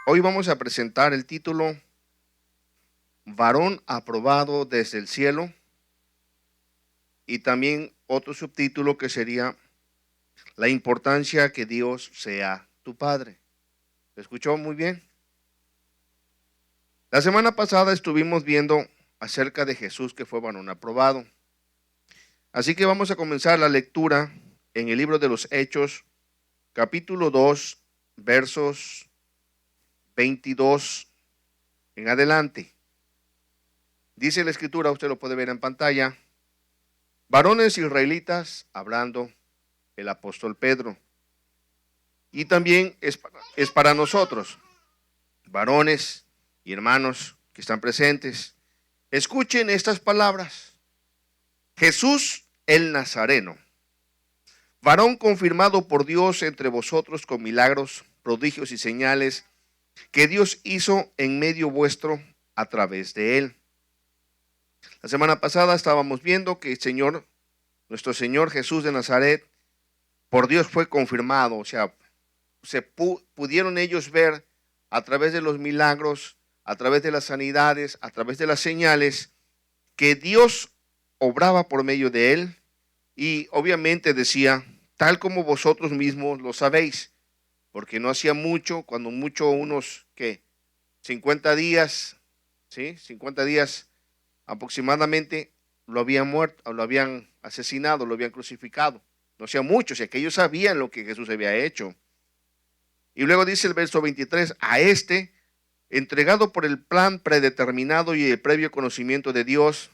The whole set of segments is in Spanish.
Hoy vamos a presentar el título Varón aprobado desde el cielo y también otro subtítulo que sería La importancia que Dios sea tu Padre. ¿Se escuchó muy bien? La semana pasada estuvimos viendo acerca de Jesús que fue varón aprobado. Así que vamos a comenzar la lectura en el libro de los Hechos, capítulo 2, versos 22 en adelante. Dice la escritura, usted lo puede ver en pantalla: varones israelitas, hablando el apóstol Pedro, y también es para nosotros, varones y hermanos que están presentes, escuchen estas palabras. Jesús el Nazareno, varón confirmado por Dios entre vosotros con milagros, prodigios y señales que Dios hizo en medio vuestro a través de él. La semana pasada estábamos viendo que el Señor, nuestro Señor Jesús de Nazaret, por Dios fue confirmado, o sea, pudieron ellos ver a través de los milagros, a través de las sanidades, a través de las señales, que Dios obraba por medio de él, y obviamente decía, tal como vosotros mismos lo sabéis, porque no hacía mucho, cuando mucho unos, ¿qué? 50 días, ¿sí? 50 días aproximadamente lo habían muerto, lo habían asesinado, lo habían crucificado. No hacía mucho, o sea que ellos sabían lo que Jesús había hecho. Y luego dice el verso 23, a este, entregado por el plan predeterminado y el previo conocimiento de Dios,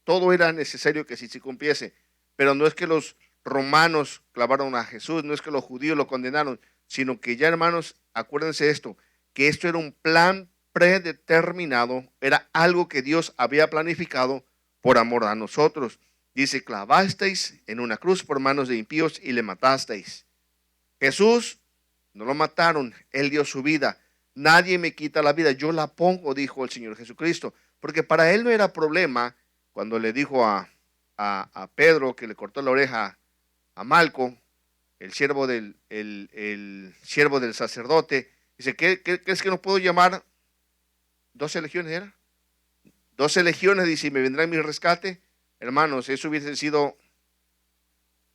todo era necesario que se cumpliese. Pero no es que los romanos clavaron a Jesús, no es que los judíos lo condenaron, sino que ya, hermanos, acuérdense esto, que esto era un plan predeterminado, era algo que Dios había planificado por amor a nosotros. Dice, clavasteis en una cruz por manos de impíos y le matasteis. Jesús no lo mataron, él dio su vida. Nadie me quita la vida, yo la pongo, dijo el Señor Jesucristo, porque para él no era problema cuando le dijo a Pedro que le cortó la oreja a Malco, el siervo el siervo del sacerdote. Dice, ¿qué es que no puedo llamar 12 legiones? ¿Era? 12 legiones, dice, y me vendrá en mi rescate. Hermanos, eso hubiese sido,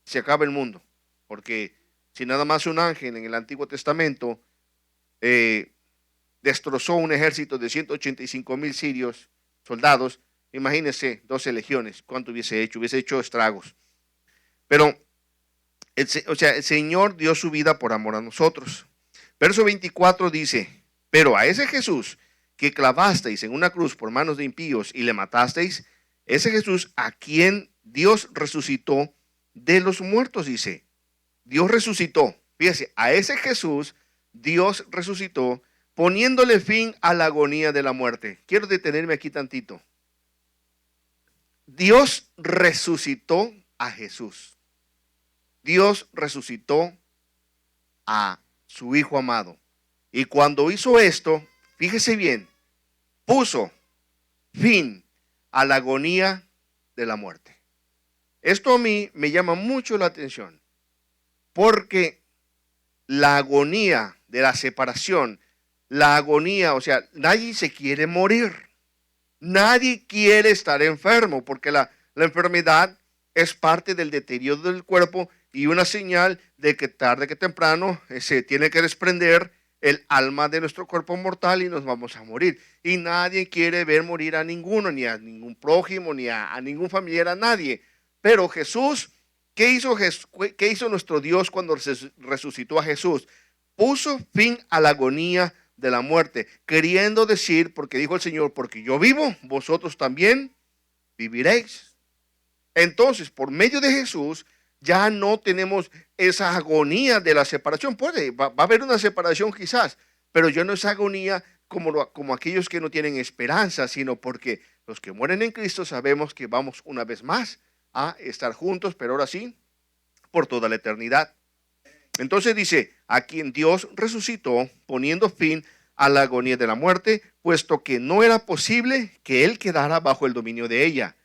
se acaba el mundo, porque si nada más un ángel en el Antiguo Testamento destrozó un ejército de 185,000 sirios, soldados, imagínense 12 legiones, ¿cuánto hubiese hecho? Hubiese hecho estragos. Pero, el Señor dio su vida por amor a nosotros. Verso 24 dice, pero a ese Jesús que clavasteis en una cruz por manos de impíos y le matasteis, ese Jesús a quien Dios resucitó de los muertos, dice. Dios resucitó. Fíjese, a ese Jesús Dios resucitó poniéndole fin a la agonía de la muerte. Quiero detenerme aquí tantito. Dios resucitó a Jesús. Dios resucitó a su Hijo amado. Y cuando hizo esto, fíjese bien, puso fin a la agonía de la muerte. Esto a mí me llama mucho la atención, porque la agonía de la separación, la agonía, o sea, nadie se quiere morir. Nadie quiere estar enfermo, porque la enfermedad es parte del deterioro del cuerpo y una señal de que tarde que temprano se tiene que desprender el alma de nuestro cuerpo mortal y nos vamos a morir. Y nadie quiere ver morir a ninguno, ni a ningún prójimo, ni a ningún familiar, a nadie. Pero Jesús, ¿qué hizo nuestro Dios cuando resucitó a Jesús? Puso fin a la agonía de la muerte, queriendo decir, porque dijo el Señor, porque yo vivo, vosotros también viviréis. Entonces, por medio de Jesús, ya no tenemos esa agonía de la separación. Va a haber una separación quizás, pero ya no es agonía como aquellos que no tienen esperanza, sino porque los que mueren en Cristo sabemos que vamos una vez más a estar juntos, pero ahora sí, por toda la eternidad. Entonces dice, a quien Dios resucitó, poniendo fin a la agonía de la muerte, puesto que no era posible que él quedara bajo el dominio de ella.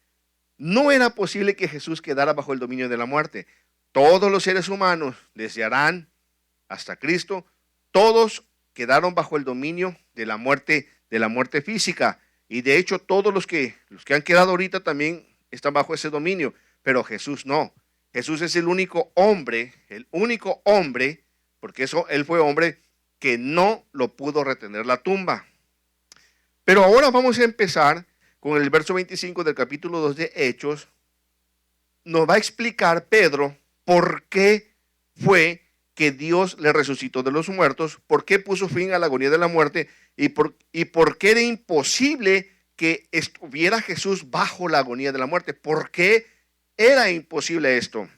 No era posible que Jesús quedara bajo el dominio de la muerte. Todos los seres humanos, desde Adán hasta Cristo, todos quedaron bajo el dominio de la muerte física. Y de hecho todos los que han quedado ahorita también están bajo ese dominio, pero Jesús no. Jesús es el único hombre, porque él fue hombre que no lo pudo retener la tumba. Pero ahora vamos a empezar con el verso 25 del capítulo 2 de Hechos. Nos va a explicar Pedro por qué fue que Dios le resucitó de los muertos, por qué puso fin a la agonía de la muerte y por qué era imposible que estuviera Jesús bajo la agonía de la muerte. ¿Por qué era imposible esto?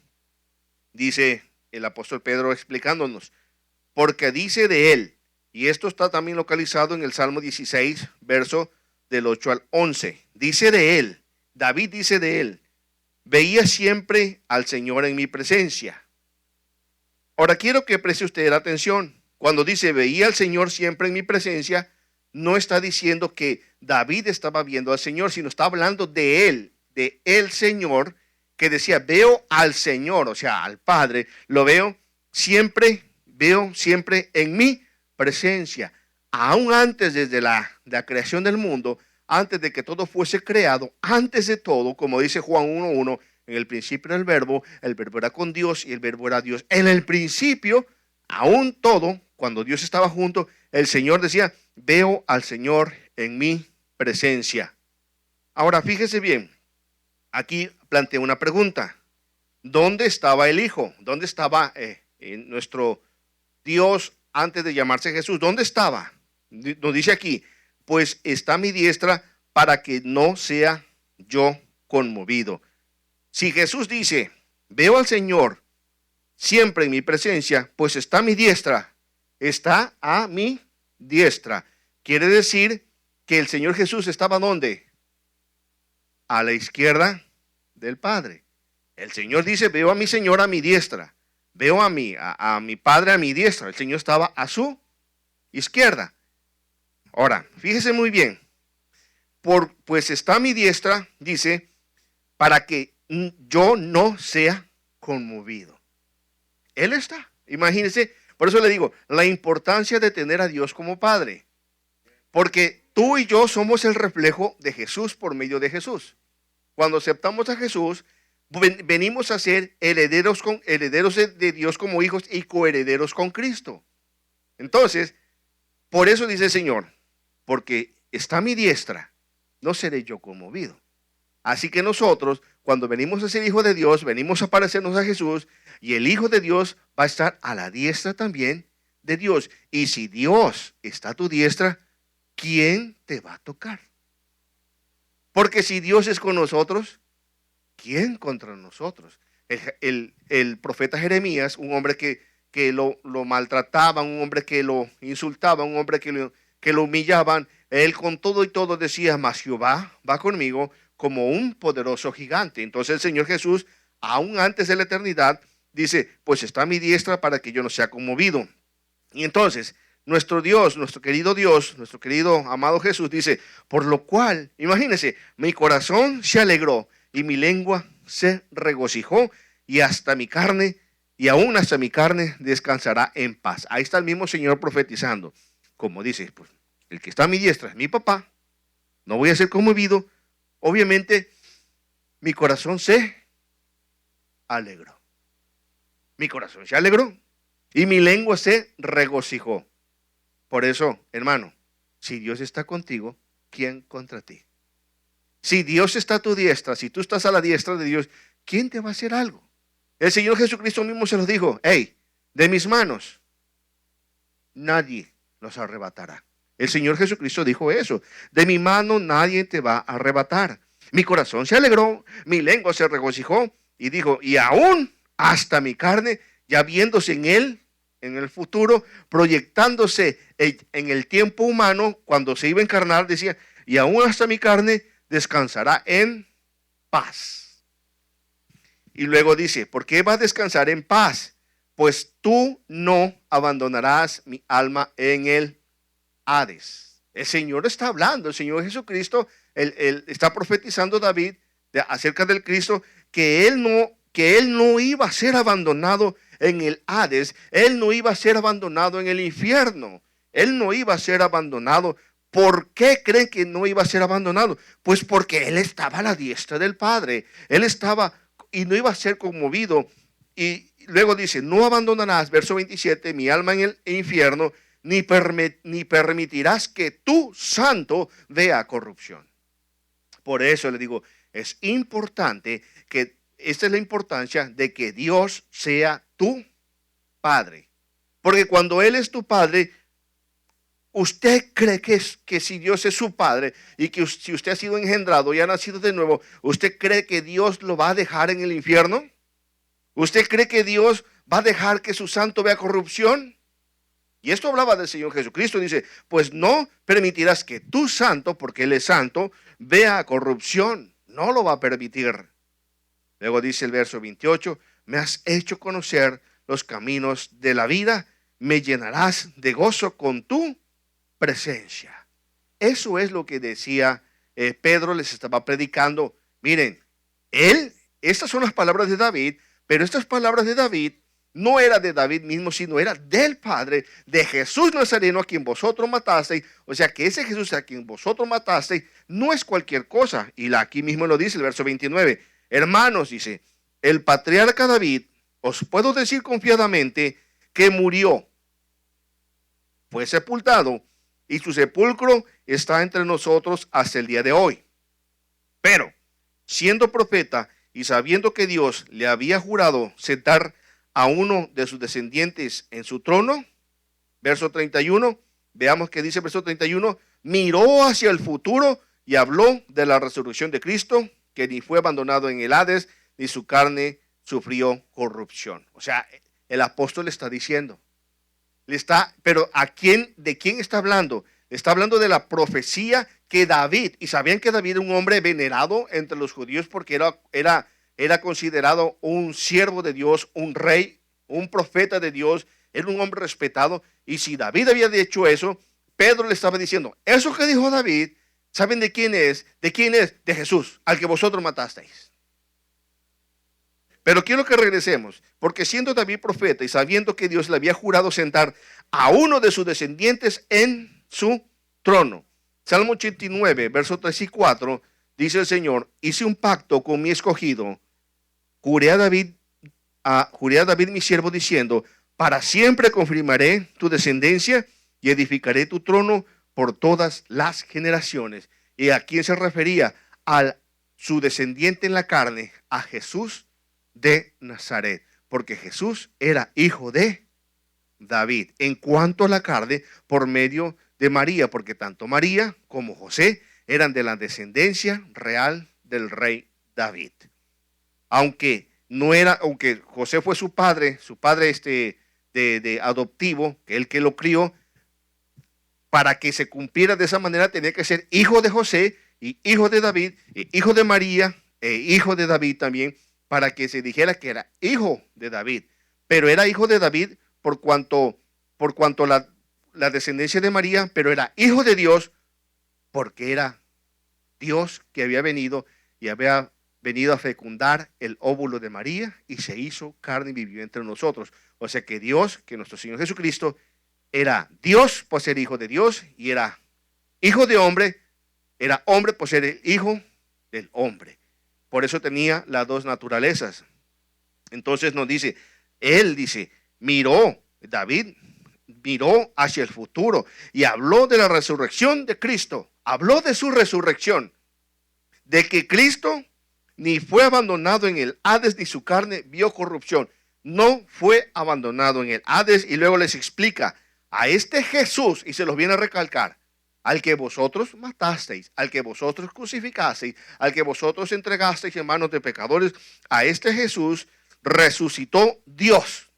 Dice el apóstol Pedro explicándonos, porque dice de él, y esto está también localizado en el Salmo 16, verso del 8 al 11. Dice de él, David dice de él, veía siempre al Señor en mi presencia. Ahora quiero que preste usted la atención. Cuando dice veía al Señor siempre en mi presencia, no está diciendo que David estaba viendo al Señor, sino está hablando de él, de el Señor, que decía, veo al Señor, o sea, al Padre, lo veo siempre en mi presencia. Aún antes, desde la creación del mundo, antes de que todo fuese creado, antes de todo, como dice Juan 1:1, en el principio era el verbo era con Dios y el verbo era Dios. En el principio, aún todo, cuando Dios estaba junto, el Señor decía, veo al Señor en mi presencia. Ahora, fíjese bien, aquí planteo una pregunta. ¿Dónde estaba el Hijo? ¿Dónde estaba nuestro Dios antes de llamarse Jesús? ¿Dónde estaba? Nos dice aquí, pues está a mi diestra para que no sea yo conmovido. Si Jesús dice, veo al Señor siempre en mi presencia, pues está a mi diestra, está a mi diestra. Quiere decir que el Señor Jesús estaba ¿dónde? A la izquierda del Padre. El Señor dice, veo a mi Señor a mi diestra, veo a mi Padre a mi diestra. El Señor estaba a su izquierda. Ahora, fíjese muy bien, pues está a mi diestra, dice, para que yo no sea conmovido. Él está, imagínense, por eso le digo, la importancia de tener a Dios como Padre, porque tú y yo somos el reflejo de Jesús por medio de Jesús. Cuando aceptamos a Jesús, venimos a ser herederos de Dios como hijos y coherederos con Cristo. Entonces, por eso dice el Señor, porque está a mi diestra, no seré yo conmovido. Así que nosotros, cuando venimos a ser hijos de Dios, venimos a parecernos a Jesús, y el Hijo de Dios va a estar a la diestra también de Dios. Y si Dios está a tu diestra, ¿quién te va a tocar? Porque si Dios es con nosotros, ¿quién contra nosotros? El profeta Jeremías, un hombre que lo maltrataban, un hombre que lo insultaban, un hombre que lo humillaban, él con todo y todo decía, mas Jehová va conmigo como un poderoso gigante. Entonces el Señor Jesús, aún antes de la eternidad, dice, pues está a mi diestra para que yo no sea conmovido. Y entonces, nuestro Dios, nuestro querido amado Jesús dice, por lo cual, imagínense, mi corazón se alegró y mi lengua se regocijó y aún hasta mi carne descansará en paz. Ahí está el mismo Señor profetizando. Como dice, pues el que está a mi diestra es mi papá, no voy a ser conmovido. Obviamente, mi corazón se alegró. Mi corazón se alegró y mi lengua se regocijó. Por eso, hermano, si Dios está contigo, ¿quién contra ti? Si Dios está a tu diestra, si tú estás a la diestra de Dios, ¿quién te va a hacer algo? El Señor Jesucristo mismo se los dijo, hey, de mis manos nadie los arrebatará. El Señor Jesucristo dijo eso, de mi mano nadie te va a arrebatar. Mi corazón se alegró, mi lengua se regocijó y dijo, y aún hasta mi carne, ya viéndose en él, en el futuro, proyectándose en el tiempo humano, cuando se iba a encarnar, decía, y aún hasta mi carne descansará en paz. Y luego dice, ¿por qué va a descansar en paz? Pues tú no abandonarás mi alma en el Hades. El Señor está hablando, el Señor Jesucristo, él está profetizando David acerca del Cristo, que él no iba a ser abandonado en el Hades, él no iba a ser abandonado en el infierno. Él no iba a ser abandonado. ¿Por qué creen que no iba a ser abandonado? Pues porque Él estaba a la diestra del Padre. Él estaba y no iba a ser conmovido. Y luego dice, no abandonarás, verso 27, mi alma en el infierno, ni permitirás que tu santo vea corrupción. Por eso le digo, es importante que, esta es la importancia de que Dios sea tu Padre. Porque cuando Él es tu Padre, usted cree que si Dios es su Padre y que si usted ha sido engendrado y ha nacido de nuevo, ¿usted cree que Dios lo va a dejar en el infierno? ¿Usted cree que Dios va a dejar que su santo vea corrupción? Y esto hablaba del Señor Jesucristo. Dice, pues no permitirás que tu santo, porque Él es santo, vea corrupción. No lo va a permitir. Luego dice el verso 28, me has hecho conocer los caminos de la vida, me llenarás de gozo con tu presencia. Eso es lo que decía Pedro, les estaba predicando. Miren, estas son las palabras de David, pero estas palabras de David no era de David mismo, sino era del Padre, de Jesús Nazareno, a quien vosotros matasteis. O sea que ese Jesús a quien vosotros matasteis no es cualquier cosa. Y aquí mismo lo dice el verso 29. Hermanos, dice, el patriarca David, os puedo decir confiadamente que murió, fue sepultado, y su sepulcro está entre nosotros hasta el día de hoy. Pero, siendo profeta y sabiendo que Dios le había jurado sentar a uno de sus descendientes en su trono, verso 31, veamos que dice verso 31, miró hacia el futuro y habló de la resurrección de Cristo, que ni fue abandonado en el Hades, ni su carne sufrió corrupción. O sea, el apóstol le está diciendo, pero ¿de quién está hablando? Está hablando de la profecía que David, y sabían que David era un hombre venerado entre los judíos porque era considerado un siervo de Dios, un rey, un profeta de Dios, era un hombre respetado. Y si David había dicho eso, Pedro le estaba diciendo, eso que dijo David, ¿saben de quién es? ¿De quién es? De Jesús, al que vosotros matasteis. Pero quiero que regresemos, porque siendo David profeta y sabiendo que Dios le había jurado sentar a uno de sus descendientes en su trono. Salmo 89, versos 3 y 4, dice el Señor, hice un pacto con mi escogido, juré a David mi siervo diciendo, para siempre confirmaré tu descendencia y edificaré tu trono por todas las generaciones. ¿Y a quién se refería? A su descendiente en la carne, a Jesús de Nazaret, porque Jesús era hijo de David en cuanto a la carne por medio de María, porque tanto María como José eran de la descendencia real del rey David. Aunque José fue su padre de adoptivo, que él que lo crió, para que se cumpliera de esa manera tenía que ser hijo de José y hijo de David, y hijo de María e hijo de David también, para que se dijera que era hijo de David. Pero era hijo de David por cuanto la descendencia de María, pero era hijo de Dios porque era Dios que había venido y había venido a fecundar el óvulo de María y se hizo carne y vivió entre nosotros. O sea que Dios, que nuestro Señor Jesucristo, era Dios por ser hijo de Dios y era hijo de hombre, era hombre por ser el hijo del hombre. Por eso tenía las dos naturalezas. Entonces nos dice, David miró hacia el futuro y habló de la resurrección de Cristo. Habló de su resurrección, de que Cristo ni fue abandonado en el Hades, ni su carne vio corrupción. No fue abandonado en el Hades. Y luego les explica a este Jesús, y se los viene a recalcar, al que vosotros matasteis, al que vosotros crucificasteis, al que vosotros entregasteis en manos de pecadores, a este Jesús resucitó Dios.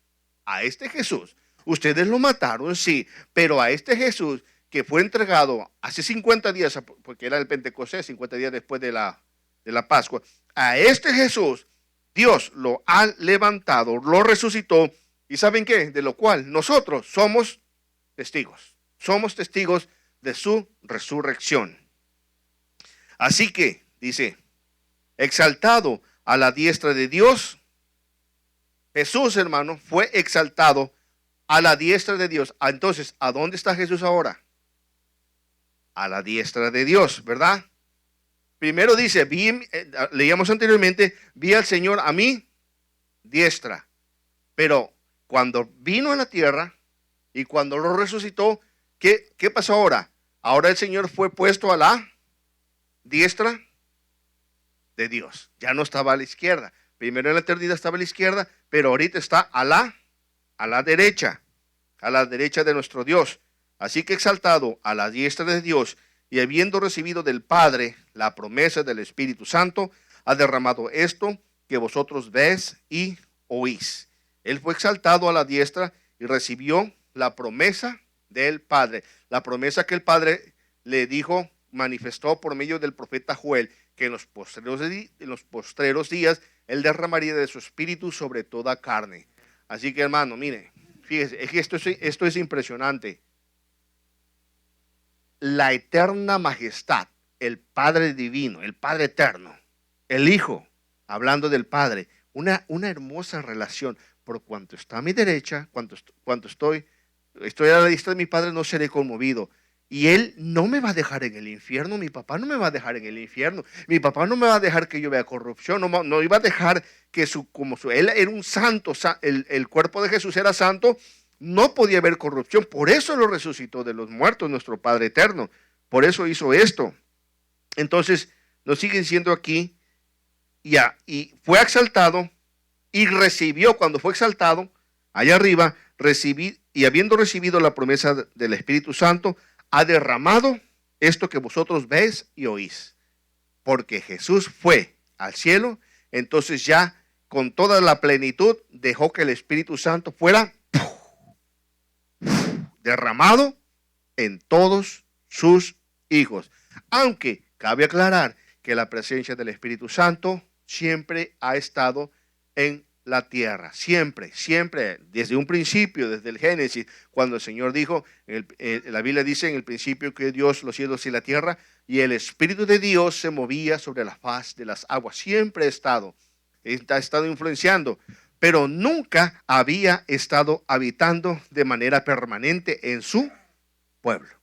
A este Jesús, ustedes lo mataron, sí, pero a este Jesús que fue entregado hace 50 días, porque era el Pentecostés, 50 días después de la Pascua, a este Jesús, Dios lo ha levantado, lo resucitó, y ¿saben qué? De lo cual nosotros somos testigos de su resurrección. Así que, dice, exaltado a la diestra de Dios, Jesús, hermano, fue exaltado a la diestra de Dios. Entonces, ¿a dónde está Jesús ahora? A la diestra de Dios, ¿verdad? Primero dice, leíamos anteriormente, vi al Señor a mi diestra. Pero cuando vino a la tierra y cuando lo resucitó, ¿qué pasó ahora? Ahora el Señor fue puesto a la diestra de Dios. Ya no estaba a la izquierda. Primero en la eternidad estaba a la izquierda, pero ahorita está a la derecha de nuestro Dios. Así que exaltado a la diestra de Dios y habiendo recibido del Padre la promesa del Espíritu Santo, ha derramado esto que vosotros ves y oís. Él fue exaltado a la diestra y recibió la promesa del Padre. La promesa que el Padre le dijo, manifestó por medio del profeta Joel, que en los postreros días Él derramaría de su Espíritu sobre toda carne. Así que, hermano, mire, fíjese, es que esto es impresionante. La eterna majestad, el Padre divino, el Padre eterno, el Hijo, hablando del Padre, una hermosa relación. Por cuanto está a mi derecha, cuanto estoy a la diestra de mi Padre, no seré conmovido. Y Él no me va a dejar en el infierno. Mi papá no me va a dejar en el infierno. Mi papá no me va a dejar que yo vea corrupción. No iba a dejar que Él era un santo. El cuerpo de Jesús era santo. No podía haber corrupción. Por eso lo resucitó de los muertos nuestro Padre eterno. Por eso hizo esto. Entonces nos sigue diciendo aquí. Y fue exaltado. Y recibió, cuando fue exaltado, allá arriba, y habiendo recibido la promesa del Espíritu Santo, ha derramado esto que vosotros veis y oís. Porque Jesús fue al cielo, entonces ya con toda la plenitud dejó que el Espíritu Santo fuera derramado en todos sus hijos. Aunque cabe aclarar que la presencia del Espíritu Santo siempre ha estado en la tierra, siempre, desde un principio, desde el Génesis, cuando el Señor dijo, la Biblia dice en el principio que Dios los cielos y la tierra, y el Espíritu de Dios se movía sobre la faz de las aguas. Siempre ha estado influenciando, pero nunca había estado habitando de manera permanente en su pueblo.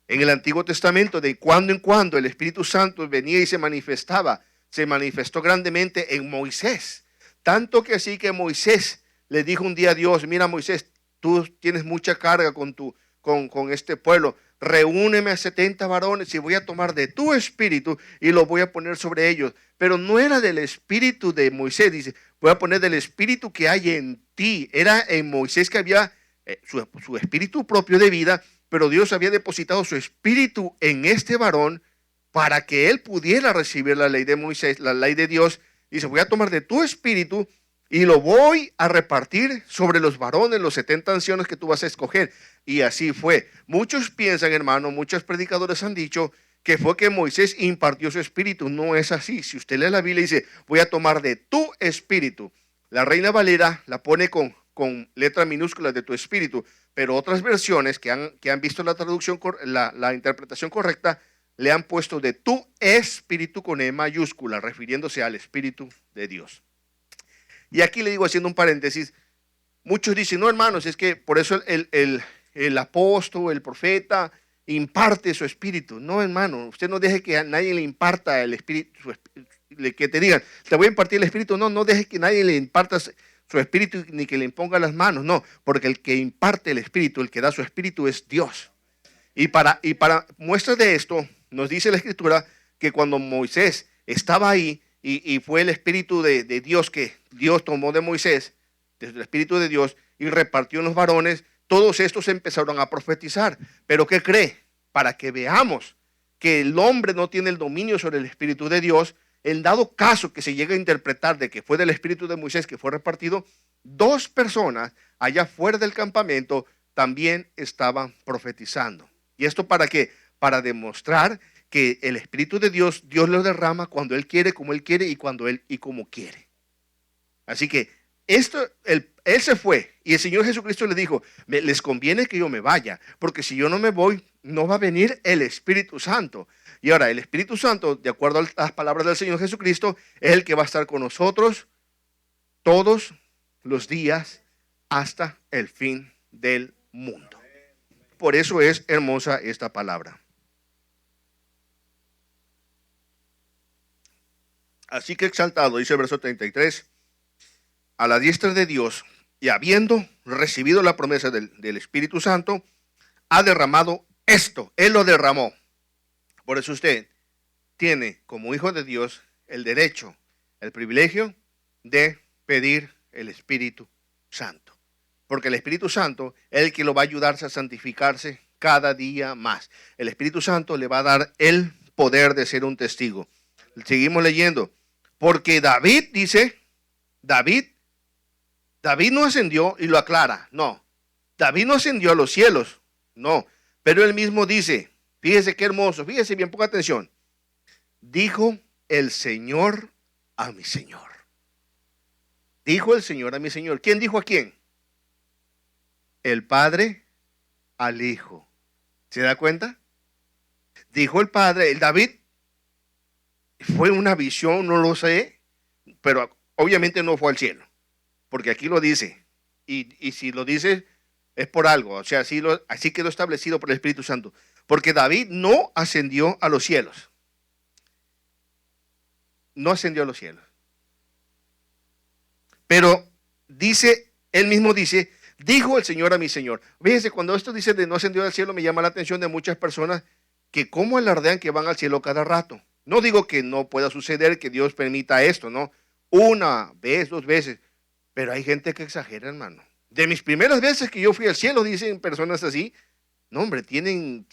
En el Antiguo Testamento, de cuando en cuando el Espíritu Santo venía y se manifestó grandemente en Moisés. Tanto que así que Moisés le dijo un día a Dios, mira Moisés, tú tienes mucha carga con este pueblo, reúneme a 70 varones y voy a tomar de tu espíritu y lo voy a poner sobre ellos. Pero no era del espíritu de Moisés, dice, voy a poner del espíritu que hay en ti. Era en Moisés que había su espíritu propio de vida, pero Dios había depositado su espíritu en este varón para que él pudiera recibir la ley de Moisés, la ley de Dios. Dice, voy a tomar de tu espíritu y lo voy a repartir sobre los varones, los 70 ancianos que tú vas a escoger. Y así fue. Muchos piensan, hermano, muchos predicadores han dicho que fue que Moisés impartió su espíritu. No es así. Si usted lee la Biblia y dice, voy a tomar de tu espíritu. La Reina Valera la pone con letra minúscula de tu espíritu, pero otras versiones que han visto la traducción, la interpretación correcta, le han puesto de tu espíritu con E mayúscula, refiriéndose al Espíritu de Dios. Y aquí le digo, haciendo un paréntesis, muchos dicen, no hermanos, es que por eso el apóstol, el profeta, imparte su espíritu. No hermano, usted no deje que a nadie le imparta el espíritu, que te digan, te voy a impartir el espíritu. No deje que nadie le imparta su espíritu ni que le imponga las manos. No, porque el que imparte el espíritu, el que da su espíritu es Dios. Y para muestra de esto, nos dice la Escritura que cuando Moisés estaba ahí y fue el Espíritu de Dios que Dios tomó de Moisés, desde el Espíritu de Dios, y repartió en los varones, todos estos empezaron a profetizar. Pero ¿qué cree? Para que veamos que el hombre no tiene el dominio sobre el Espíritu de Dios, en dado caso que se llegue a interpretar de que fue del Espíritu de Moisés que fue repartido, 2 personas allá fuera del campamento también estaban profetizando. ¿Y esto para qué? Para demostrar que el Espíritu de Dios, Dios lo derrama cuando Él quiere, como Él quiere y como quiere. Así que Él se fue y el Señor Jesucristo le dijo, les conviene que yo me vaya, porque si yo no me voy, no va a venir el Espíritu Santo. Y ahora el Espíritu Santo, de acuerdo a las palabras del Señor Jesucristo, es el que va a estar con nosotros todos los días hasta el fin del mundo. Por eso es hermosa esta palabra. Así que exaltado, dice el verso 33, a la diestra de Dios, y habiendo recibido la promesa del Espíritu Santo, ha derramado esto. Él lo derramó. Por eso usted tiene como hijo de Dios el derecho, el privilegio de pedir el Espíritu Santo. Porque el Espíritu Santo es el que lo va a ayudar a santificarse cada día más. El Espíritu Santo le va a dar el poder de ser un testigo. Seguimos leyendo. Porque David dice, David no ascendió, y lo aclara, no. David no ascendió a los cielos, no. Pero él mismo dice, fíjese qué hermoso, fíjese bien, ponga atención. Dijo el Señor a mi Señor. Dijo el Señor a mi Señor. ¿Quién dijo a quién? El Padre al Hijo. ¿Se da cuenta? Dijo el Padre, el David, fue una visión, no lo sé, pero obviamente no fue al cielo, porque aquí lo dice, y si lo dice es por algo, o sea, así quedó establecido por el Espíritu Santo, porque David no ascendió a los cielos, no ascendió a los cielos, pero dice, él mismo dice, dijo el Señor a mi Señor. Fíjense, cuando esto dice de no ascendió al cielo, me llama la atención de muchas personas que cómo alardean que van al cielo cada rato. No digo que no pueda suceder, que Dios permita esto, ¿no? Una vez, 2 veces. Pero hay gente que exagera, hermano. De mis primeras veces que yo fui al cielo, dicen personas así, no, hombre, tienen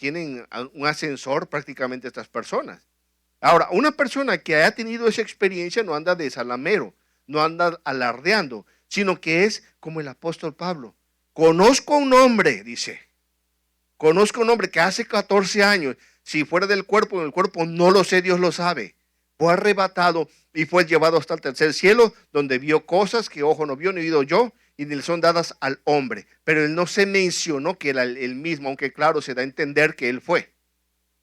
un ascensor prácticamente estas personas. Ahora, una persona que haya tenido esa experiencia no anda de salamero, no anda alardeando, sino que es como el apóstol Pablo. Conozco a un hombre, dice. Conozco a un hombre que hace 14 años, si fuera del cuerpo, en el cuerpo, no lo sé, Dios lo sabe. Fue arrebatado y fue llevado hasta el tercer cielo, donde vio cosas que ojo no vio ni oído yo, y le son dadas al hombre. Pero él no se mencionó que era él mismo, aunque claro, se da a entender que él fue.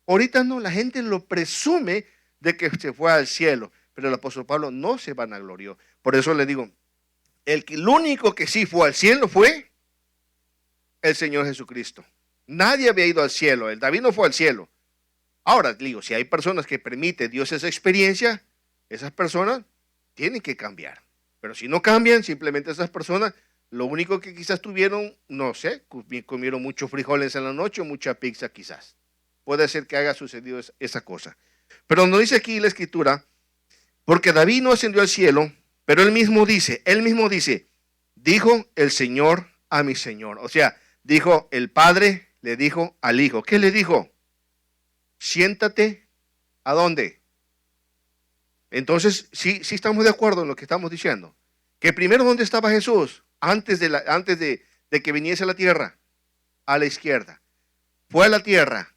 Ahorita no, la gente lo presume de que se fue al cielo, pero el apóstol Pablo no se vanaglorió. Por eso le digo, el único que sí fue al cielo fue el Señor Jesucristo. Nadie había ido al cielo, el David no fue al cielo. Ahora digo, si hay personas que permite Dios esa experiencia, esas personas tienen que cambiar. Pero si no cambian, simplemente esas personas, lo único que quizás tuvieron, no sé, comieron muchos frijoles en la noche o mucha pizza quizás. Puede ser que haya sucedido esa cosa. Pero no dice aquí la Escritura, porque David no ascendió al cielo, pero él mismo dice, dijo el Señor a mi Señor. O sea, dijo el Padre, le dijo al Hijo. ¿Qué le dijo? Siéntate, ¿a dónde? Entonces, sí estamos de acuerdo en lo que estamos diciendo. Que primero, ¿dónde estaba Jesús? Antes de que viniese a la tierra, a la izquierda. Fue a la tierra,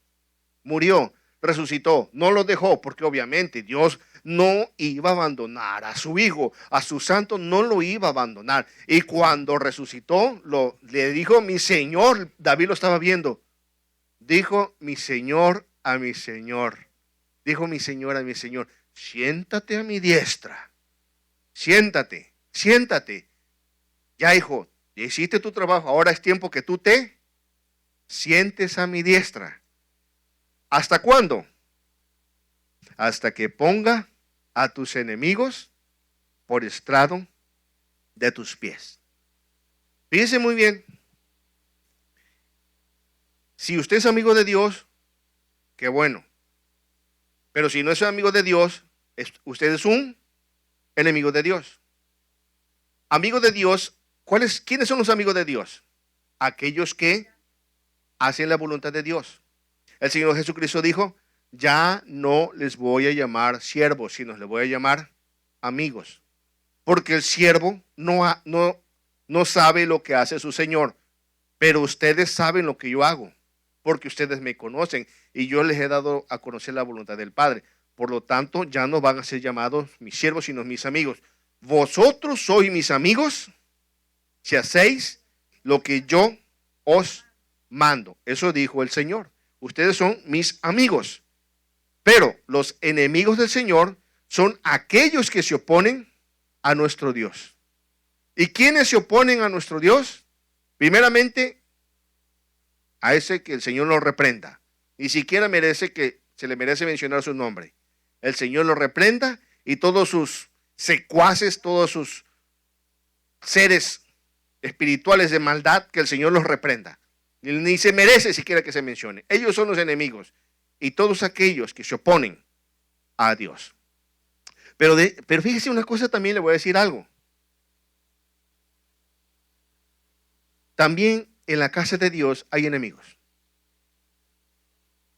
murió, resucitó, no lo dejó, porque obviamente Dios no iba a abandonar a su Hijo, a su Santo no lo iba a abandonar. Y cuando resucitó, le dijo, mi Señor, David lo estaba viendo, dijo mi Señor a mi Señor, dijo mi Señor a mi Señor, siéntate a mi diestra, siéntate, ya hijo, ya hiciste tu trabajo, ahora es tiempo que tú te sientes a mi diestra. ¿Hasta cuándo? Hasta que ponga a tus enemigos por estrado de tus pies. Fíjense muy bien. Si usted es amigo de Dios, qué bueno. Pero si no es amigo de Dios, usted es un enemigo de Dios. Amigo de Dios, ¿quiénes son los amigos de Dios? Aquellos que hacen la voluntad de Dios. El Señor Jesucristo dijo, ya no les voy a llamar siervos, sino les voy a llamar amigos. Porque el siervo no sabe lo que hace su Señor, pero ustedes saben lo que yo hago, porque ustedes me conocen y yo les he dado a conocer la voluntad del Padre. Por lo tanto, ya no van a ser llamados mis siervos, sino mis amigos. Vosotros sois mis amigos si hacéis lo que yo os mando. Eso dijo el Señor. Ustedes son mis amigos. Pero los enemigos del Señor son aquellos que se oponen a nuestro Dios. ¿Y quiénes se oponen a nuestro Dios? Primeramente, a ese que el Señor lo reprenda. Ni siquiera merece que se le merece mencionar su nombre. El Señor lo reprenda y todos sus secuaces, todos sus seres espirituales de maldad, que el Señor los reprenda. Ni se merece siquiera que se mencione. Ellos son los enemigos y todos aquellos que se oponen a Dios. Pero fíjese una cosa, también le voy a decir algo. También en la casa de Dios hay enemigos.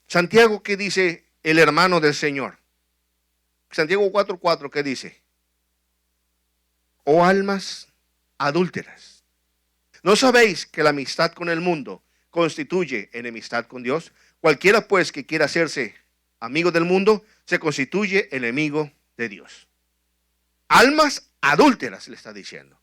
Santiago, ¿qué dice el hermano del Señor? Santiago 4:4, ¿qué dice? Oh almas adúlteras, ¿no sabéis que la amistad con el mundo constituye enemistad con Dios? Cualquiera pues que quiera hacerse amigo del mundo, se constituye enemigo de Dios. Almas adúlteras, le está diciendo.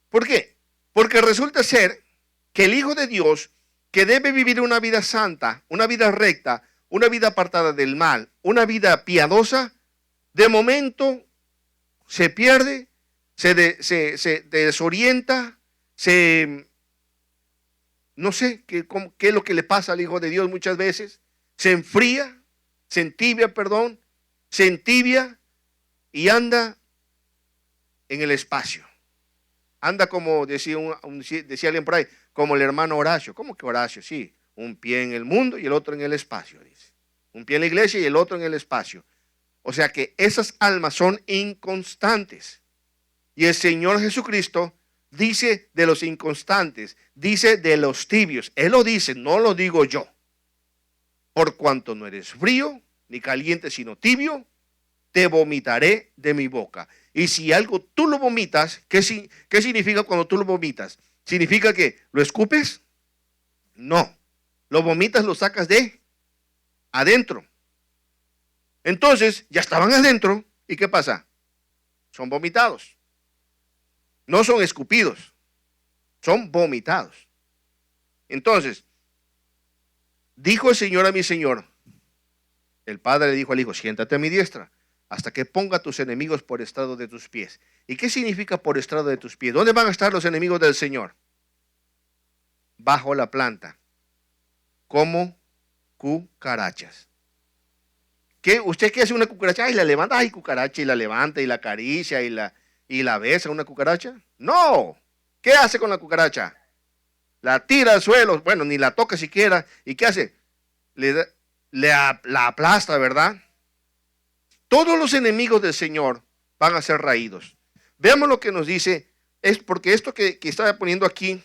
¿Por qué? Porque resulta ser que el Hijo de Dios, que debe vivir una vida santa, una vida recta, una vida apartada del mal, una vida piadosa, de momento se pierde, se desorienta, no sé qué es lo que le pasa al Hijo de Dios muchas veces, se enfría, se entibia y anda en el espacio. Anda como decía alguien por ahí, como el hermano Horacio. ¿Cómo que Horacio? Sí, un pie en el mundo y el otro en el espacio, dice. Un pie en la iglesia y el otro en el espacio. O sea que esas almas son inconstantes. Y el Señor Jesucristo dice de los inconstantes, dice de los tibios. Él lo dice, no lo digo yo. Por cuanto no eres frío ni caliente, sino tibio, te vomitaré de mi boca. Y si algo tú lo vomitas, ¿qué significa cuando tú lo vomitas? ¿Significa que lo escupes? No. Lo vomitas, lo sacas de adentro. Entonces, ya estaban adentro. ¿Y qué pasa? Son vomitados. No son escupidos. Son vomitados. Entonces, dijo el Señor a mi Señor. El Padre le dijo al Hijo, siéntate a mi diestra, hasta que ponga a tus enemigos por estrado de tus pies. ¿Y qué significa por estrado de tus pies? ¿Dónde van a estar los enemigos del Señor? Bajo la planta, como cucarachas. ¿Qué? ¿Usted qué hace una cucaracha? Y la levanta, ay, cucaracha, y la levanta, y la acaricia, y la besa una cucaracha. No. ¿Qué hace con la cucaracha? La tira al suelo, bueno, ni la toca siquiera. ¿Y qué hace? La aplasta, ¿verdad? Todos los enemigos del Señor van a ser raídos. Veamos lo que nos dice, es porque esto que está poniendo aquí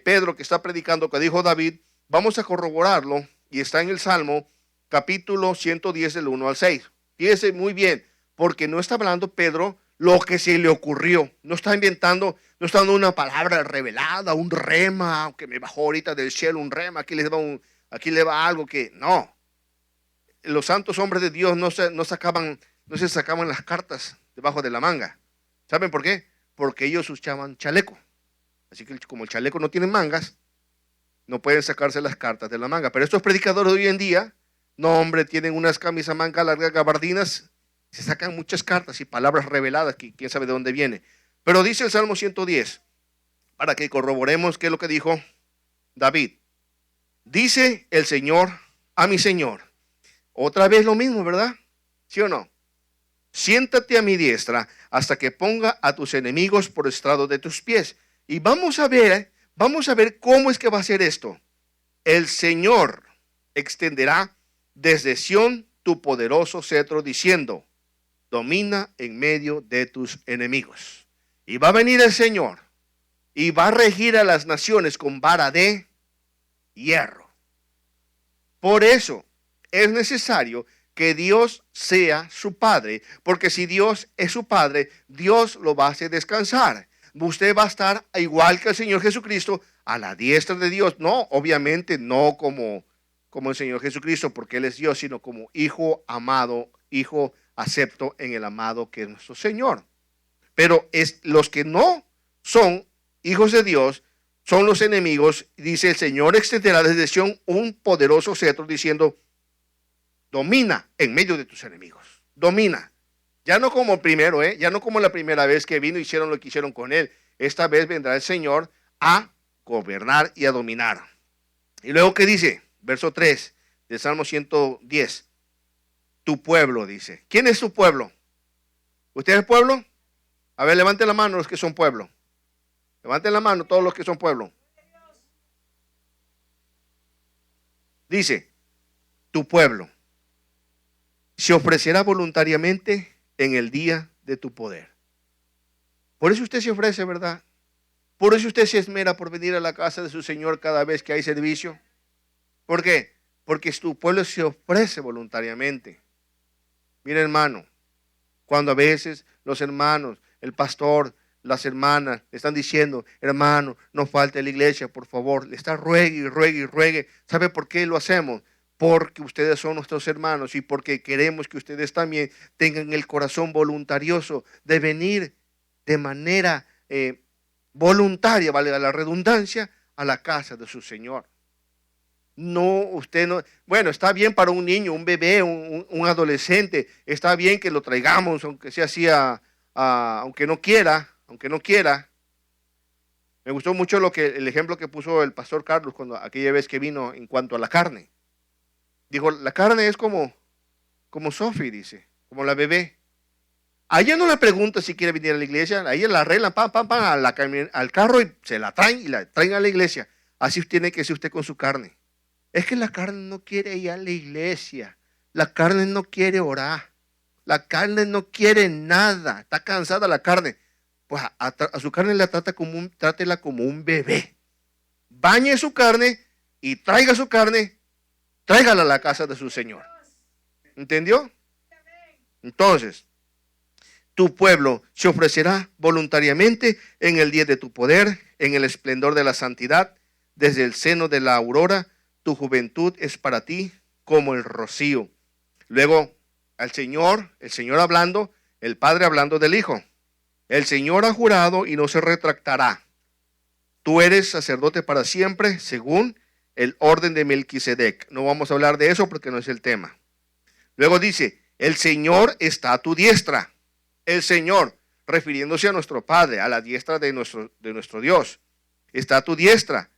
Pedro, que está predicando, que dijo David, vamos a corroborarlo, y está en el Salmo, capítulo 110, del 1 al 6. Fíjese muy bien, porque no está hablando Pedro lo que se le ocurrió, no está inventando, no está dando una palabra revelada, un rema, que me bajó ahorita del cielo un rema, aquí le va algo que, no. Los santos hombres de Dios no se sacaban las cartas debajo de la manga. ¿Saben por qué? Porque ellos usaban chaleco. Así que como el chaleco no tiene mangas, no pueden sacarse las cartas de la manga. Pero estos predicadores de hoy en día, no, hombre, tienen unas camisas manga largas, gabardinas, se sacan muchas cartas y palabras reveladas que quién sabe de dónde viene. Pero dice el Salmo 110, para que corroboremos qué es lo que dijo David. Dice el Señor a mi Señor. Otra vez lo mismo, ¿verdad? ¿Sí o no? Siéntate a mi diestra hasta que ponga a tus enemigos por estrado de tus pies. Y vamos a ver cómo es que va a hacer esto. El Señor extenderá desde Sión tu poderoso cetro diciendo, domina en medio de tus enemigos. Y va a venir el Señor y va a regir a las naciones con vara de hierro. Por eso es necesario que Dios sea su Padre, porque si Dios es su Padre, Dios lo va a hacer descansar. Usted va a estar igual que el Señor Jesucristo a la diestra de Dios. No, obviamente no como el Señor Jesucristo, porque Él es Dios, sino como hijo amado, hijo acepto en el amado que es nuestro Señor. Pero los que no son hijos de Dios son los enemigos. Dice el Señor extenderá desde Sión un poderoso cetro diciendo, domina en medio de tus enemigos. Domina. Ya no como primero, ya no como la primera vez que vino, hicieron lo que hicieron con él. Esta vez vendrá el Señor a gobernar y a dominar. Y luego, ¿qué dice? Verso 3 del Salmo 110. Tu pueblo, dice. ¿Quién es tu pueblo? ¿Usted es pueblo? A ver, levanten la mano los que son pueblo. Levanten la mano todos los que son pueblo. Dice, tu pueblo se ofrecerá voluntariamente en el día de tu poder. Por eso usted se ofrece, ¿verdad? Por eso usted se esmera por venir a la casa de su Señor cada vez que hay servicio. ¿Por qué? Porque tu pueblo se ofrece voluntariamente. Mira, hermano, cuando a veces los hermanos, el pastor, las hermanas le están diciendo, hermano, no falte a la iglesia, por favor, le está ruegue y ruegue y ruegue. ¿Sabe por qué lo hacemos? Porque ustedes son nuestros hermanos y porque queremos que ustedes también tengan el corazón voluntarioso de venir de manera voluntaria, valga la redundancia, a la casa de su Señor. No, usted no. Bueno, está bien para un niño, un bebé, un adolescente. Está bien que lo traigamos, aunque sea así, aunque no quiera. Me gustó mucho el ejemplo que puso el pastor Carlos cuando aquella vez que vino en cuanto a la carne. Dijo, la carne es como Sophie, dice, como la bebé. A ella no le pregunta si quiere venir a la iglesia, a ella la arreglan, al carro y se la traen y la traen a la iglesia. Así tiene que ser usted con su carne. Es que la carne no quiere ir a la iglesia, la carne no quiere orar, la carne no quiere nada, está cansada la carne. Pues a su carne la trátela como un bebé. Bañe su carne y traiga su carne, tráigala a la casa de su Señor. ¿Entendió? Entonces, tu pueblo se ofrecerá voluntariamente en el día de tu poder, en el esplendor de la santidad, desde el seno de la aurora. Tu juventud es para ti como el rocío. Luego, el Señor hablando, el Padre hablando del Hijo. El Señor ha jurado y no se retractará. Tú eres sacerdote para siempre, según el orden de Melquisedec. No vamos a hablar de eso porque no es el tema. Luego dice, el Señor está a tu diestra. El Señor, refiriéndose a nuestro Padre, a la diestra de nuestro Dios, está a tu diestra.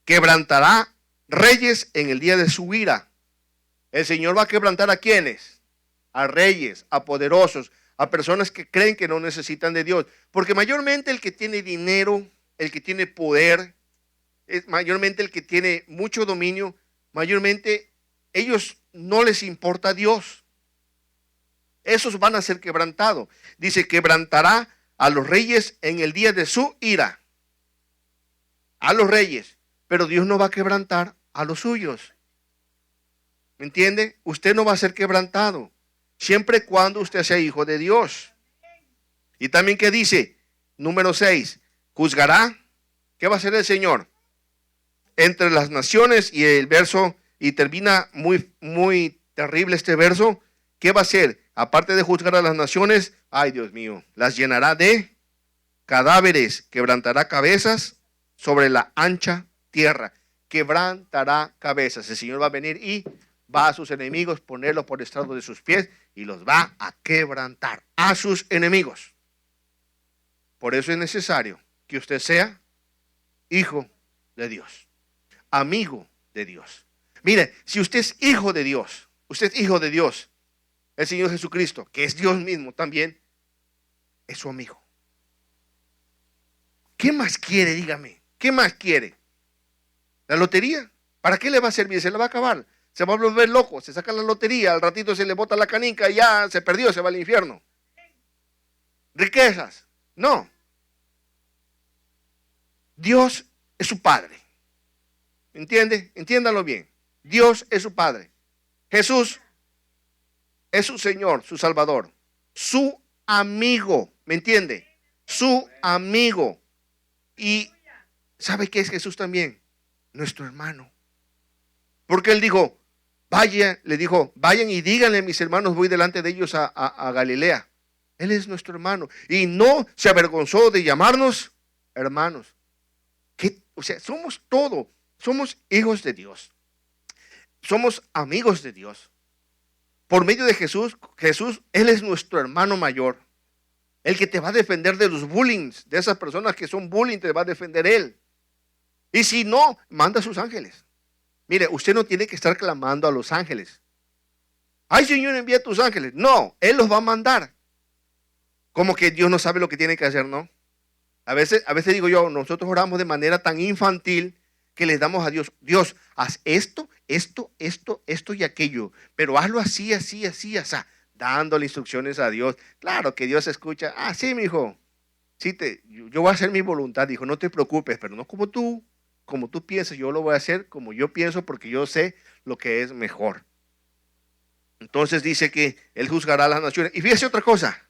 Quebrantará reyes en el día de su ira. El Señor va a quebrantar ¿a quiénes? A reyes, a poderosos, a personas que creen que no necesitan de Dios. Porque mayormente el que tiene dinero, el que tiene poder, mayormente el que tiene mucho dominio, mayormente ellos no les importa Dios. Esos van a ser quebrantados. Dice, quebrantará a los reyes en el día de su ira. A los reyes. Pero Dios no va a quebrantar a los suyos. ¿Me entiende? Usted no va a ser quebrantado. Siempre y cuando usted sea hijo de Dios. Y también que dice, número 6, juzgará. ¿Qué va a hacer el Señor? Entre las naciones, y el verso, y termina muy terrible este verso. ¿Qué va a hacer? Aparte de juzgar a las naciones, ay Dios mío, las llenará de cadáveres, quebrantará cabezas sobre la ancha tierra, quebrantará cabezas. El Señor va a venir y va a sus enemigos, ponerlos por estrado de sus pies y los va a quebrantar a sus enemigos. Por eso es necesario que usted sea hijo de Dios, amigo de Dios. Mire, si usted es hijo de Dios, el Señor Jesucristo, que es Dios mismo también, es su amigo. ¿Qué más quiere? Dígame, ¿qué más quiere? ¿La lotería? ¿Para qué le va a servir? Se la va a acabar. Se va a volver loco. Se saca la lotería. Al ratito se le bota la canica y ya se perdió. Se va al infierno. ¿Riquezas? No. Dios es su Padre. ¿Entiende? Entiéndalo bien. Dios es su Padre. Jesús es su Señor, su Salvador. Su amigo. ¿Me entiende? Su amigo. Y ¿sabe qué es Jesús también? Nuestro hermano. Porque él dijo, vayan y díganle a mis hermanos, voy delante de ellos a Galilea. Él es nuestro hermano. Y no se avergonzó de llamarnos hermanos. O sea, somos todo. Somos hijos de Dios. Somos amigos de Dios. Por medio de Jesús, Él es nuestro hermano mayor. El que te va a defender de los bullying, de esas personas que son bullying, te va a defender Él. Y si no, manda a sus ángeles. Mire, usted no tiene que estar clamando a los ángeles. Ay, Señor, envía a tus ángeles. No, Él los va a mandar. Como que Dios no sabe lo que tiene que hacer, ¿no? A veces digo yo, nosotros oramos de manera tan infantil que les damos a Dios, Dios, haz esto, esto y aquello, pero hazlo así, así, así, así, dándole instrucciones a Dios. Claro que Dios escucha, sí, mi hijo, sí, yo voy a hacer mi voluntad, dijo, no te preocupes, pero no como tú piensas, yo lo voy a hacer como yo pienso porque yo sé lo que es mejor. Entonces dice que Él juzgará a las naciones. Y fíjese otra cosa,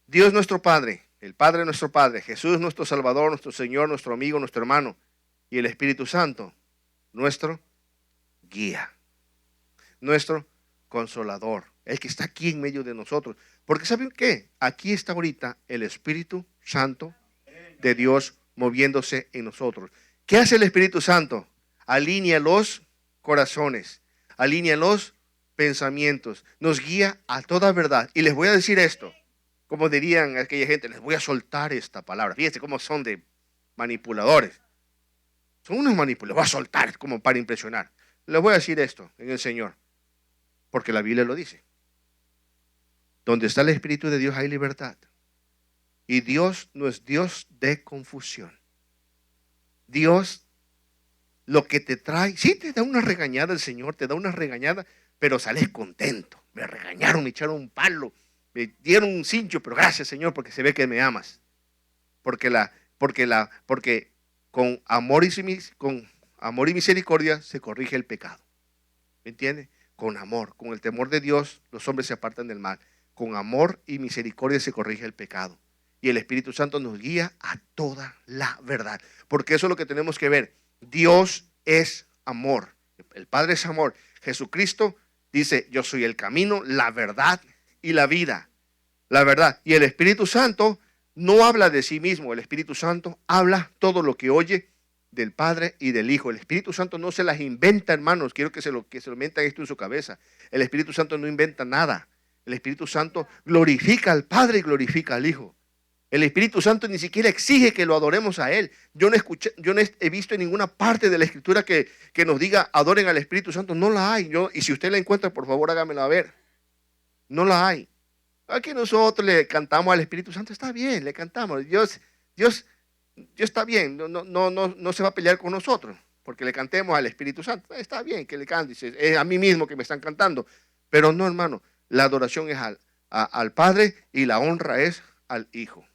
Dios nuestro Padre, el Padre nuestro Padre, Jesús nuestro Salvador, nuestro Señor, nuestro amigo, nuestro hermano, y el Espíritu Santo, nuestro guía, nuestro consolador, el que está aquí en medio de nosotros. Porque ¿saben qué? Aquí está ahorita el Espíritu Santo de Dios moviéndose en nosotros. ¿Qué hace el Espíritu Santo? Alinea los corazones, alinea los pensamientos, nos guía a toda verdad. Y les voy a decir esto, como dirían aquella gente, les voy a soltar esta palabra. Fíjense cómo son de manipuladores. Son unos manipuladores, voy a soltar como para impresionar. Les voy a decir esto en el Señor, porque la Biblia lo dice. Donde está el Espíritu de Dios hay libertad. Y Dios no es Dios de confusión. Dios lo que te trae, sí te da una regañada el Señor, te da una regañada, pero sales contento. Me regañaron, me echaron un palo, me dieron un cincho, pero gracias Señor porque se ve que me amas. Porque con amor y misericordia se corrige el pecado. ¿Me entiende? Con amor, con el temor de Dios, los hombres se apartan del mal. Con amor y misericordia se corrige el pecado. Y el Espíritu Santo nos guía a toda la verdad. Porque eso es lo que tenemos que ver. Dios es amor. El Padre es amor. Jesucristo dice, yo soy el camino, la verdad y la vida. La verdad. Y el Espíritu Santo no habla de sí mismo. El Espíritu Santo habla todo lo que oye del Padre y del Hijo. El Espíritu Santo no se las inventa, hermanos. Quiero que se lo metan esto en su cabeza. El Espíritu Santo no inventa nada. El Espíritu Santo glorifica al Padre y glorifica al Hijo. El Espíritu Santo ni siquiera exige que lo adoremos a Él. Yo no he visto en ninguna parte de la Escritura que nos diga adoren al Espíritu Santo. No la hay. Y si usted la encuentra, por favor, hágamela ver. No la hay. Aquí nosotros le cantamos al Espíritu Santo. Está bien, le cantamos. Dios está bien. No se va a pelear con nosotros porque le cantemos al Espíritu Santo. Está bien que le cante. Es a mí mismo que me están cantando. Pero no, hermano. La adoración es al Padre y la honra es al Hijo.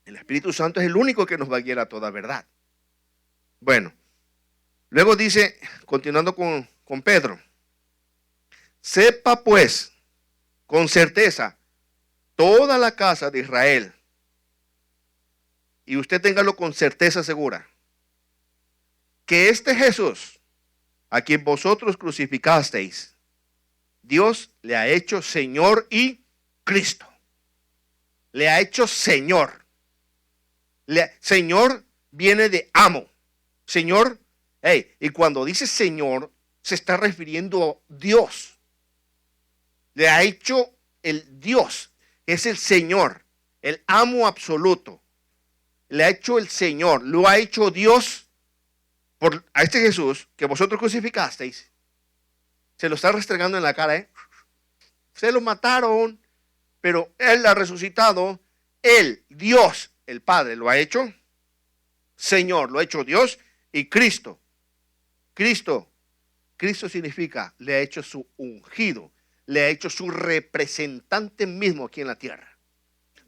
El Espíritu Santo es el único que nos va a guiar a toda verdad. Bueno, luego dice, continuando con Pedro, sepa pues con certeza toda la casa de Israel, y usted téngalo con certeza segura, que este Jesús, a quien vosotros crucificasteis, Dios le ha hecho Señor y Cristo. Le ha hecho Señor. Señor viene de amo. Señor, y cuando dice Señor, se está refiriendo a Dios. Le ha hecho el Dios, es el Señor, el amo absoluto. Le ha hecho el Señor, lo ha hecho Dios a este Jesús que vosotros crucificasteis. Se lo está restregando en la cara, Se lo mataron, pero Él ha resucitado. Él, Dios, el Padre, lo ha hecho Señor, lo ha hecho Dios y Cristo. Cristo significa, le ha hecho su ungido, le ha hecho su representante mismo aquí en la tierra.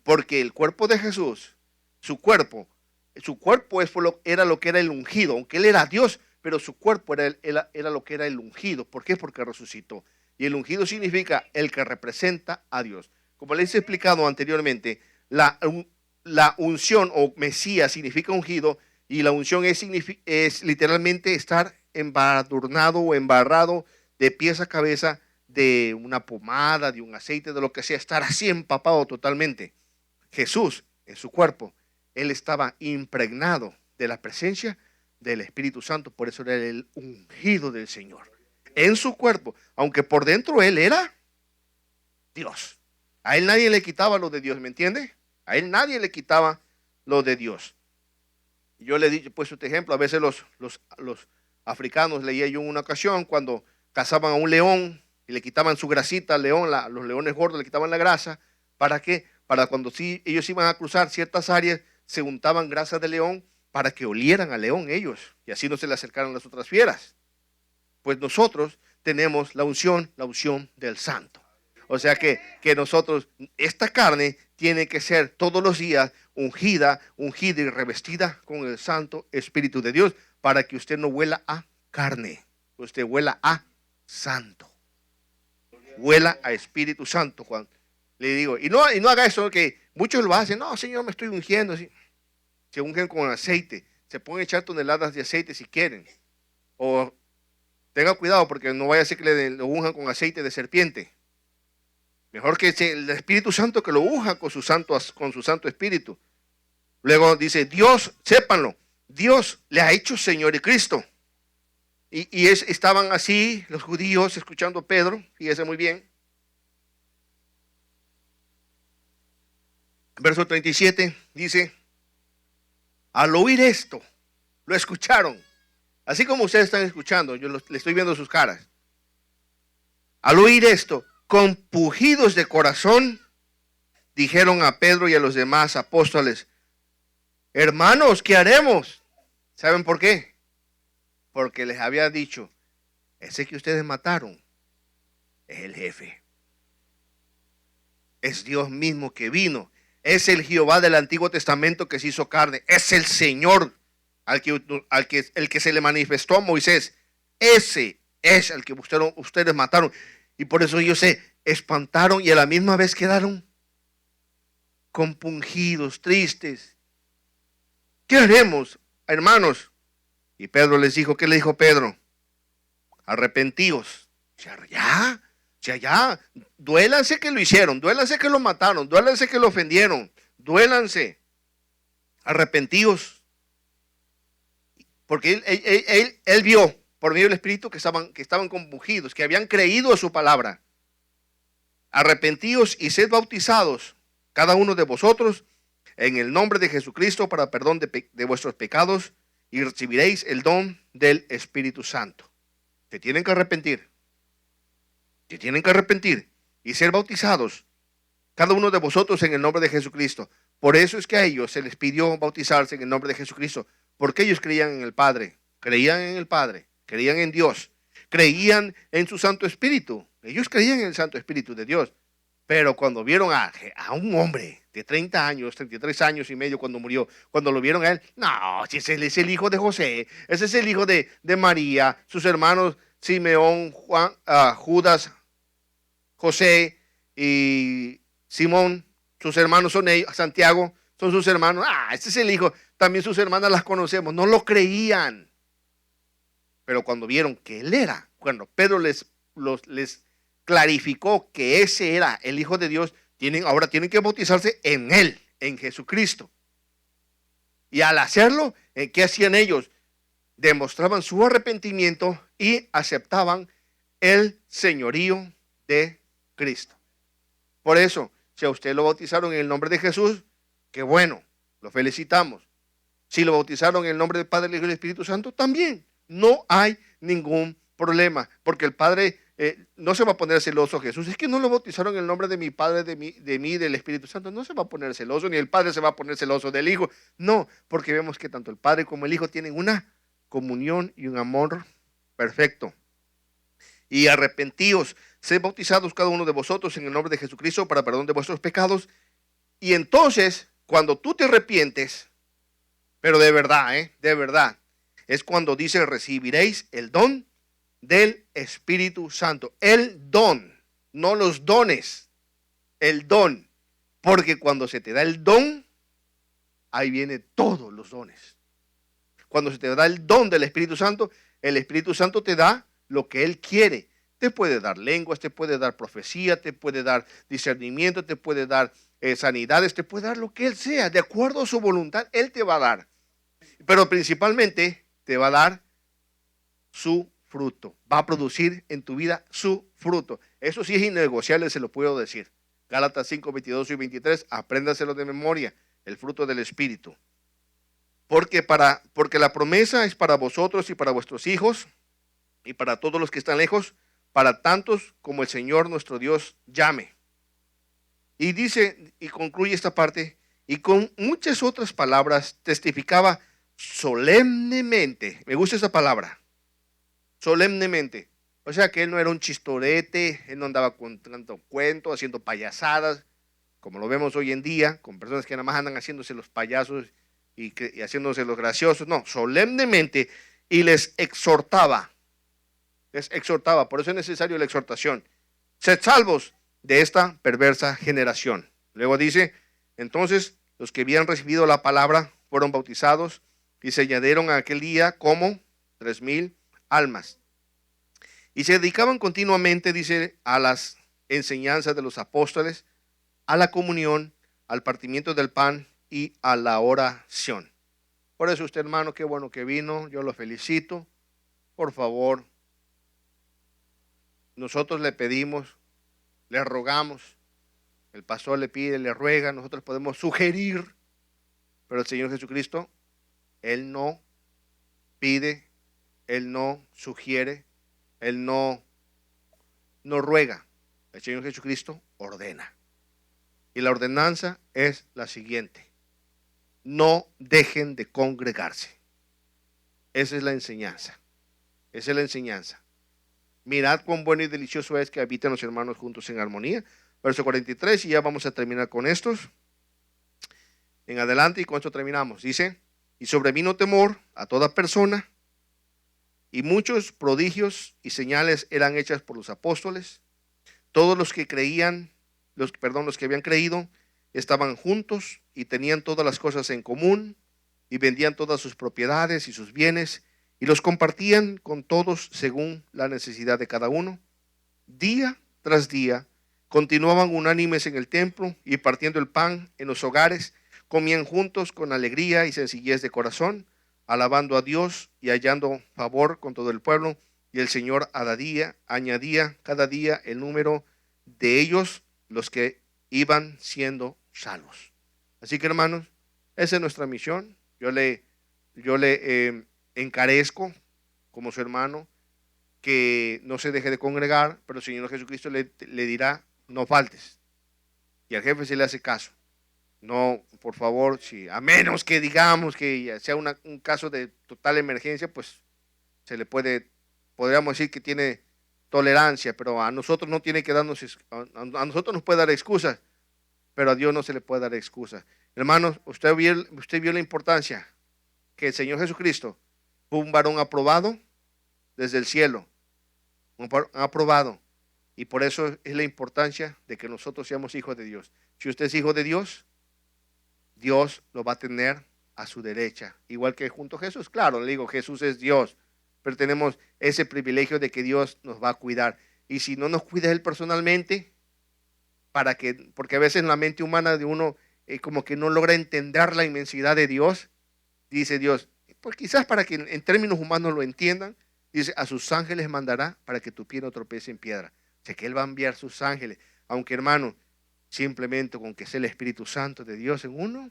Porque el cuerpo de Jesús, su cuerpo era lo que era el ungido, aunque Él era Dios, pero su cuerpo era lo que era el ungido. ¿Por qué? Porque resucitó. Y el ungido significa el que representa a Dios. Como les he explicado anteriormente, la unción o Mesías significa ungido, y la unción es literalmente estar embadurnado o embarrado de pies a cabeza de una pomada, de un aceite, de lo que sea, estar así empapado totalmente. Jesús, en su cuerpo, Él estaba impregnado de la presencia del Espíritu Santo, por eso era el ungido del Señor. En su cuerpo, aunque por dentro Él era Dios. A Él nadie le quitaba lo de Dios, ¿me entiende? A Él nadie le quitaba lo de Dios. Yo le he dicho, pues este ejemplo, a veces los africanos, leía yo en una ocasión, cuando cazaban a un león y le quitaban su grasita al león, los leones gordos le quitaban la grasa. ¿Para qué? Para cuando sí, ellos iban a cruzar ciertas áreas, se untaban grasa de león para que olieran al león ellos y así no se le acercaran las otras fieras. Pues nosotros tenemos la unción del santo. O sea que nosotros, esta carne tiene que ser todos los días ungida y revestida con el Santo Espíritu de Dios para que usted no huela a carne, usted huela a santo. Huela a Espíritu Santo, Juan. Le digo, y no haga eso que muchos lo hacen. No, Señor, me estoy ungiendo. ¿Sí? Se ungen con aceite, se pueden echar toneladas de aceite si quieren. O tenga cuidado porque no vaya a ser que lo unjan con aceite de serpiente. Mejor que el Espíritu Santo que lo unja con su santo Espíritu. Luego dice, Dios, sépanlo, Dios le ha hecho Señor y Cristo. Estaban así los judíos escuchando a Pedro, fíjese muy bien. Verso 37 dice, al oír esto, lo escucharon. Así como ustedes están escuchando, yo le estoy viendo sus caras. Al oír esto, compungidos de corazón, dijeron a Pedro y a los demás apóstoles, hermanos, ¿qué haremos? ¿Saben por qué? Porque les había dicho, ese que ustedes mataron es el jefe. Es Dios mismo que vino. Es el Jehová del Antiguo Testamento que se hizo carne. Es el Señor el que se le manifestó a Moisés. Ese es el que ustedes mataron. Y por eso ellos se espantaron y a la misma vez quedaron compungidos, tristes. ¿Qué haremos, hermanos? Y Pedro les dijo, ¿qué le dijo Pedro? Arrepentíos. Ya, duélanse que lo hicieron, duélanse que lo mataron, duélanse que lo ofendieron, duélanse, arrepentíos. Porque él vio por medio del Espíritu que estaban compungidos, que habían creído a su palabra. Arrepentíos y sed bautizados, cada uno de vosotros, en el nombre de Jesucristo para perdón de vuestros pecados y recibiréis el don del Espíritu Santo. Se tienen que arrepentir. Se tienen que arrepentir y ser bautizados, cada uno de vosotros en el nombre de Jesucristo. Por eso es que a ellos se les pidió bautizarse en el nombre de Jesucristo, porque ellos creían en el Padre, creían en Dios, creían en su Santo Espíritu. Ellos creían en el Santo Espíritu de Dios. Pero cuando vieron a un hombre de 30 años, 33 años y medio cuando murió, cuando lo vieron a él, no, si ese es el hijo de José, ese es el hijo de María, sus hermanos Simeón, Juan, Judas, José y Simón, sus hermanos son ellos, Santiago, son sus hermanos. Este es el hijo, también sus hermanas las conocemos. No lo creían. Pero cuando vieron que él era, cuando Pedro les clarificó que ese era el Hijo de Dios, ahora tienen que bautizarse en él, en Jesucristo. Y al hacerlo, ¿qué hacían ellos? Demostraban su arrepentimiento y aceptaban el señorío de Cristo. Por eso, si a usted lo bautizaron en el nombre de Jesús, qué bueno, lo felicitamos. Si lo bautizaron en el nombre del Padre, el Hijo y el Espíritu Santo, también no hay ningún problema, porque el Padre no se va a poner celoso Jesús. Es que no lo bautizaron en el nombre de mi Padre, de mí, del Espíritu Santo. No se va a poner celoso, ni el Padre se va a poner celoso del Hijo. No, porque vemos que tanto el Padre como el Hijo tienen una comunión y un amor perfecto. Y arrepentíos, sed bautizados cada uno de vosotros en el nombre de Jesucristo para perdón de vuestros pecados. Y entonces, cuando tú te arrepientes, pero de verdad, es cuando dice recibiréis el don del Espíritu Santo. El don, no los dones, el don. Porque cuando se te da el don, ahí vienen todos los dones. Cuando se te da el don del Espíritu Santo, el Espíritu Santo te da lo que Él quiere. Te puede dar lenguas, te puede dar profecía, te puede dar discernimiento, te puede dar sanidades, te puede dar lo que Él sea. De acuerdo a su voluntad, Él te va a dar. Pero principalmente te va a dar su fruto. Va a producir en tu vida su fruto. Eso sí es innegociable, se lo puedo decir. Gálatas 5, 22 y 23, apréndaselo de memoria. El fruto del Espíritu. Porque la promesa es para vosotros y para vuestros hijos y para todos los que están lejos, para tantos como el Señor nuestro Dios llame. Y dice, y concluye esta parte, y con muchas otras palabras testificaba solemnemente. Me gusta esa palabra, solemnemente. O sea que él no era un chistorete, él no andaba contando cuentos, haciendo payasadas, como lo vemos hoy en día, con personas que nada más andan haciéndose los payasos y haciéndose los graciosos. No, solemnemente, y les exhortaba, por eso es necesario la exhortación. Sed salvos de esta perversa generación. Luego dice, entonces los que habían recibido la palabra fueron bautizados y se añadieron a aquel día como 3,000 almas. Y se dedicaban continuamente, dice, a las enseñanzas de los apóstoles, a la comunión, al partimiento del pan y a la oración. Por eso usted, hermano, qué bueno que vino, yo lo felicito. Por favor, nosotros le pedimos, le rogamos, el pastor le pide, le ruega, nosotros podemos sugerir, pero el Señor Jesucristo, Él no pide, Él no sugiere, Él no ruega. El Señor Jesucristo ordena. Y la ordenanza es la siguiente: no dejen de congregarse. Esa es la enseñanza. Esa es la enseñanza. Mirad cuán bueno y delicioso es que habiten los hermanos juntos en armonía. Verso 43, y ya vamos a terminar con estos. En adelante, y con esto terminamos. Dice, y sobrevino temor a toda persona, y muchos prodigios y señales eran hechas por los apóstoles. Todos los que creían, los que habían creído, estaban juntos y tenían todas las cosas en común, y vendían todas sus propiedades y sus bienes, y los compartían con todos según la necesidad de cada uno. Día tras día continuaban unánimes en el templo y partiendo el pan en los hogares, comían juntos con alegría y sencillez de corazón, alabando a Dios y hallando favor con todo el pueblo. Y el Señor añadía cada día el número de ellos, los que iban siendo salvos. Así que, hermanos, esa es nuestra misión. Yo le encarezco como su hermano que no se deje de congregar, pero el Señor Jesucristo le dirá, no faltes. Y al jefe se le hace caso. No, por favor, a menos que digamos que sea un caso de total emergencia, pues podríamos decir que tiene tolerancia, pero a nosotros no tiene que darnos, a nosotros nos puede dar excusas, pero a Dios no se le puede dar excusas. Hermanos, usted vio la importancia que el Señor Jesucristo fue un varón aprobado desde el cielo, un varón aprobado, y por eso es la importancia de que nosotros seamos hijos de Dios. Si usted es hijo de Dios, Dios lo va a tener a su derecha, igual que junto a Jesús. Claro, le digo, Jesús es Dios, pero tenemos ese privilegio de que Dios nos va a cuidar. Y si no nos cuida Él personalmente, porque a veces la mente humana de uno como que no logra entender la inmensidad de Dios, dice Dios, pues quizás para que en términos humanos lo entiendan, dice, a sus ángeles mandará para que tu pie no tropece en piedra. O sea que Él va a enviar sus ángeles, aunque, hermano, simplemente con que sea el Espíritu Santo de Dios en uno,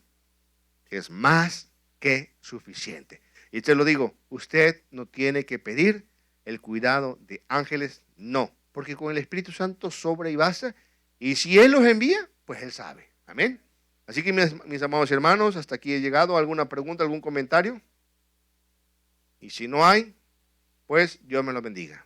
es más que suficiente. Y te lo digo, usted no tiene que pedir el cuidado de ángeles, no, porque con el Espíritu Santo sobra y basta, y si Él los envía, pues Él sabe. Amén. Así que mis amados hermanos, hasta aquí he llegado. ¿Alguna pregunta, algún comentario? Y si no hay, pues Dios me lo bendiga.